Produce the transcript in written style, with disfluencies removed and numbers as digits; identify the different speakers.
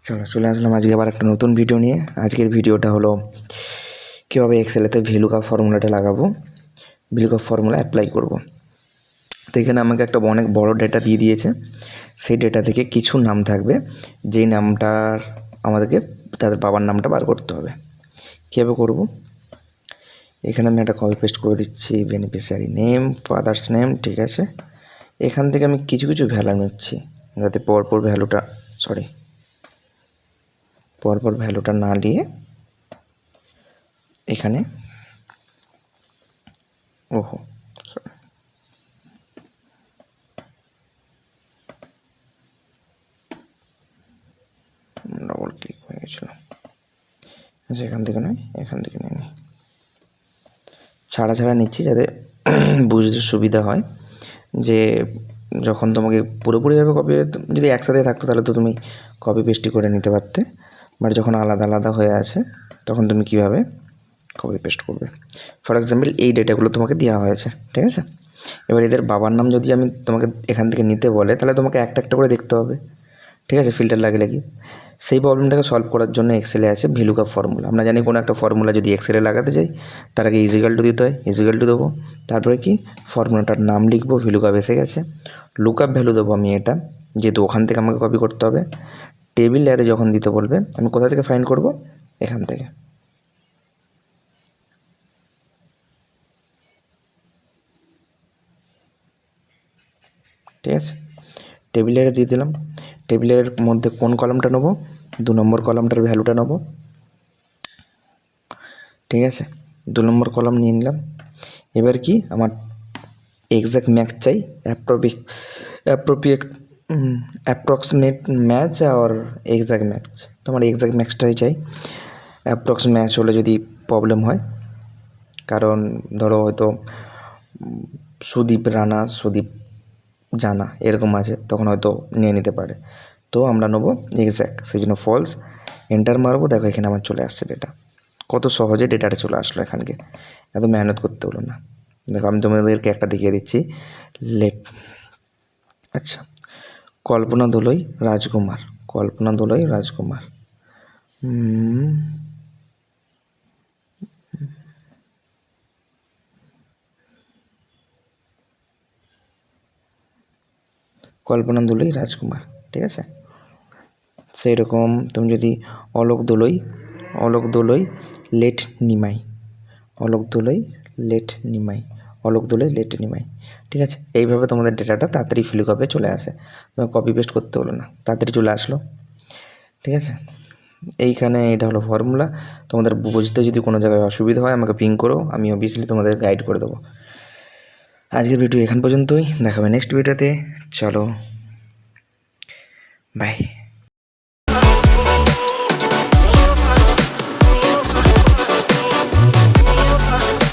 Speaker 1: চলে আসলাম আজকে আবার একটা নতুন ভিডিও নিয়ে। আজকের ভিডিওটা হলো কীভাবে এক্সেলেতে VLOOKUP ফর্মুলাটা লাগাবো, VLOOKUP ফর্মুলা অ্যাপ্লাই করব। তো এখানে আমাকে একটা অনেক বড় ডেটা দিয়ে দিয়েছে। সেই ডেটা থেকে কিছু নাম থাকবে, যেই নামটার আমাদেরকে তাদের বাবার নামটা বার করতে হবে। কীভাবে করব? এখানে আমি একটা কপি পেস্ট করে দিচ্ছি, বেনিফিশিয়ারি নেম, ফাদার্স নেম, ঠিক আছে। এখান থেকে আমি কিছু ভ্যালু নিচ্ছি, যাতে পরপর ভ্যালুটা না নিয়ে এখানে ডবল ক্লিক হয়ে গেছিল। আচ্ছা, এখান থেকে নয়, এখান থেকে নিয়ে নিই। ছাড়া নিচ্ছি যাতে বুঝতে সুবিধা হয়, যে যখন তোমাকে পুরোপুরিভাবে কপি, যদি একসাথে থাকতো তাহলে তো তুমি কপি পেস্টই করে নিতে পারতে, বাট যখন আলাদা হয়ে আছে তখন তুমি কীভাবে কপি পেস্ট করবে। ফর এক্সাম্পল, এই ডেটাগুলো তোমাকে দেওয়া হয়েছে, ঠিক আছে। এবার এদের বাবার নাম যদি আমি তোমাকে এখান থেকে নিতে বলে, তাহলে তোমাকে একটা করে দেখতে হবে, ঠিক আছে, ফিল্টার লাগলে কি। সেই প্রবলেমটাকে সলভ করার জন্য এক্সেলে আছে VLOOKUP ফর্মুলা। আমরা জানি কোনো একটা ফর্মুলা যদি এক্সেলে লাগাতে চাই, তার আগে ইজিক্যাল টু দিতে হয়, ইজিক্যাল টু দেবো, তারপরে কি ফর্মুলাটার নাম লিখবো, VLOOKUP এসে গেছে, লুকআপ ভ্যালু দেবো আমি, এটা যেহেতু ওখান থেকে আমাকে কপি করতে হবে। টেবিল অ্যারে যখন দিতে বলবে, আমি কোথা থেকে ফাইন্ড করব? এখান থেকে, ঠিক আছে। টেবিল অ্যারে দিয়ে দিলাম। টেবিলের মধ্যে কোন কলামটা নেবো? 2 নম্বর কলামটার ভ্যালুটা নেব, ঠিক আছে। 2 নম্বর কলাম নিয়ে নিলাম। এবার কি আমার এক্স্যাক্ট ম্যাচ চাই, অ্যাপ্রক্সিমেট ম্যাচ আর এক্স্যাক্ট ম্যাচ। তো আমার এক্স্যাক্ট ম্যাচটাই চাই। অ্যাপ্রক্স ম্যাচ হলে যদি প্রবলেম হয়, কারণ ধরো হয়তো সুদীপ রানা, সুদীপ জানা এরকম আছে, তখন হয়তো নিয়ে নিতে পারে। তো আমরা নেবো এক্স্যাক্ট, সেই জন্য ফলস। এন্টার মারবো, দেখো এখানে আমার চলে আসছে ডেটা। কত সহজে ডেটাটা চলে আসলো এখানকে, এত মেহনত করতে হলো না। দেখো আমি তোমাদেরকে একটা দেখিয়ে দিচ্ছি। আচ্ছা, কল্পনা দোলই রাজকুমার, কল্পনা দোলই রাজকুমার, কল্পনা দোলই রাজকুমার, ঠিক আছে। সেই রকম তুমি যদি অলোক দোলই লেট নিমাই, অলোক দোলই লেট নিমাই, ঠিক আছে। এইভাবে তোমাদের ডেটাটা তাড়াতাড়ি VLOOKUP-এ চলে আসে, কপি পেস্ট করতে হলো না, তাড়াতাড়ি চলে আসলো, ঠিক আছে। এইখানে এটা হলো ফর্মুলা। তোমাদের বুঝতে যদি কোনো জায়গায় অসুবিধা হয় আমাকে পিং করো, আমি অবভিয়াসলি তোমাদের গাইড করে দেবো। আজকের ভিডিও এখান পর্যন্তই, দেখাবে নেক্সট ভিডিওতে। চলো, বাই।